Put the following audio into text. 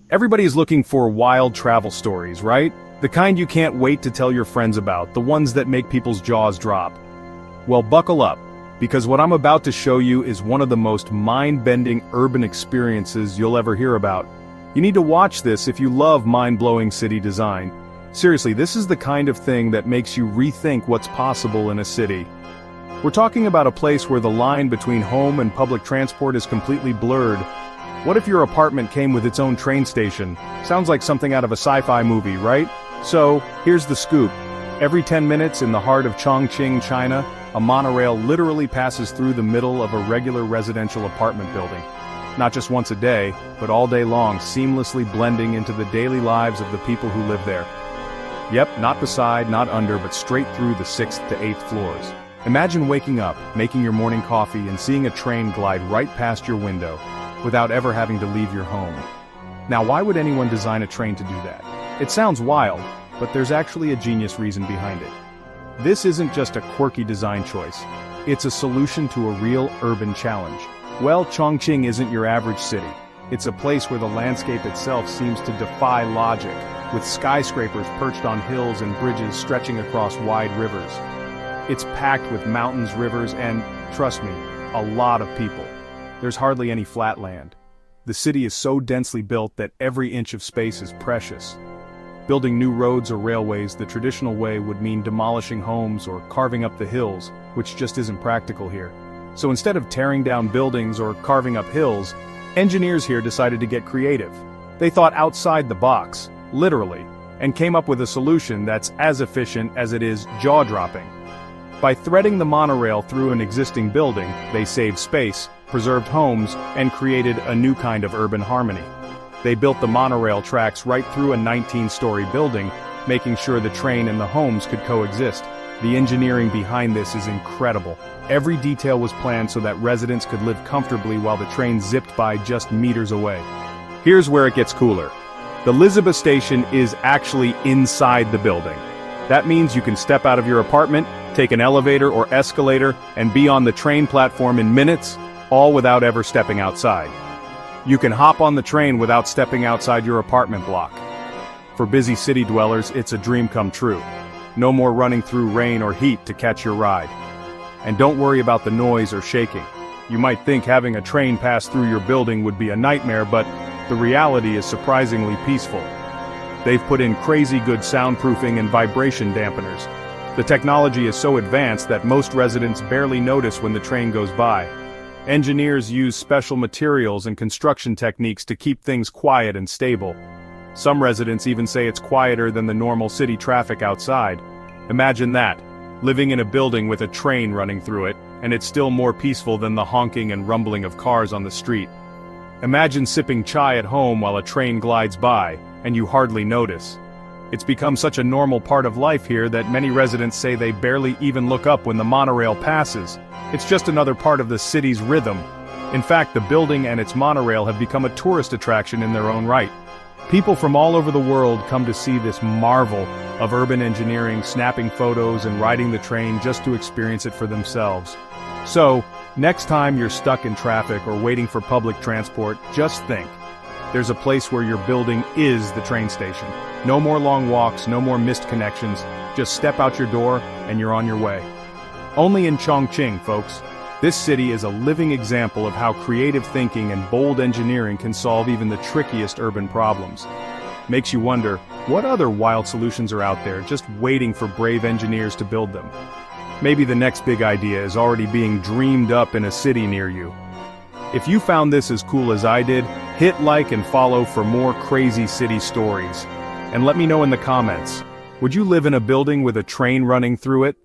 Everybody is looking for wild travel stories, right? The kind you can't wait to tell your friends about, the ones that make people's jaws drop. Well, buckle up, because what I'm about to show you is one of the most mind-bending urban experiences you'll ever hear about. You need to watch this if you love mind-blowing city design. Seriously, this is the kind of thing that makes you rethink what's possible in a city. We're talking about a place where the line between home and public transport is completely blurred. What if your apartment came with its own train station? Sounds like something out of a sci-fi movie, right? So, here's the scoop. Every 10 minutes in the heart of Chongqing, China, a monorail literally passes through the middle of a regular residential apartment building. Not just once a day, but all day long, seamlessly blending into the daily lives of the people who live there. Yep, not beside, not under, but straight through the 6th to 8th floors. Imagine waking up, making your morning coffee, and seeing a train glide right past your window, without ever having to leave your home. Now, why would anyone design a train to do that? It sounds wild, but there's actually a genius reason behind it. This isn't just a quirky design choice. It's a solution to a real urban challenge. Well, Chongqing isn't your average city. It's a place where the landscape itself seems to defy logic, with skyscrapers perched on hills and bridges stretching across wide rivers. It's packed with mountains, rivers, and, trust me, a lot of people. There's hardly any flat land. The city is so densely built that every inch of space is precious. Building new roads or railways the traditional way would mean demolishing homes or carving up the hills, which just isn't practical here. So instead of tearing down buildings or carving up hills, engineers here decided to get creative. They thought outside the box, literally, and came up with a solution that's as efficient as it is jaw-dropping. By threading the monorail through an existing building, they saved space, preserved homes, and created a new kind of urban harmony. They built the monorail tracks right through a 19-story building, making sure the train and the homes could coexist. The engineering behind this is incredible. Every detail was planned so that residents could live comfortably while the train zipped by just meters away. Here's where it gets cooler. The Elizabeth station is actually inside the building. That means you can step out of your apartment, take an elevator or escalator, and be on the train platform in minutes, all without ever stepping outside. You can hop on the train without stepping outside your apartment block. For busy city dwellers, it's a dream come true. No more running through rain or heat to catch your ride. And don't worry about the noise or shaking. You might think having a train pass through your building would be a nightmare, but the reality is surprisingly peaceful. They've put in crazy good soundproofing and vibration dampeners. The technology is so advanced that most residents barely notice when the train goes by. Engineers use special materials and construction techniques to keep things quiet and stable. Some residents even say it's quieter than the normal city traffic outside. Imagine that, living in a building with a train running through it, and it's still more peaceful than the honking and rumbling of cars on the street. Imagine sipping chai at home while a train glides by, and you hardly notice. It's become such a normal part of life here that many residents say they barely even look up when the monorail passes. It's just another part of the city's rhythm. In fact, the building and its monorail have become a tourist attraction in their own right. People from all over the world come to see this marvel of urban engineering, snapping photos and riding the train just to experience it for themselves. So, next time you're stuck in traffic or waiting for public transport, just think. There's a place where your building is the train station. No more long walks, no more missed connections. Just step out your door and you're on your way. Only in Chongqing, folks. This city is a living example of how creative thinking and bold engineering can solve even the trickiest urban problems. Makes you wonder, what other wild solutions are out there just waiting for brave engineers to build them? Maybe the next big idea is already being dreamed up in a city near you. If you found this as cool as I did, hit like and follow for more crazy city stories. And let me know in the comments, would you live in a building with a train running through it?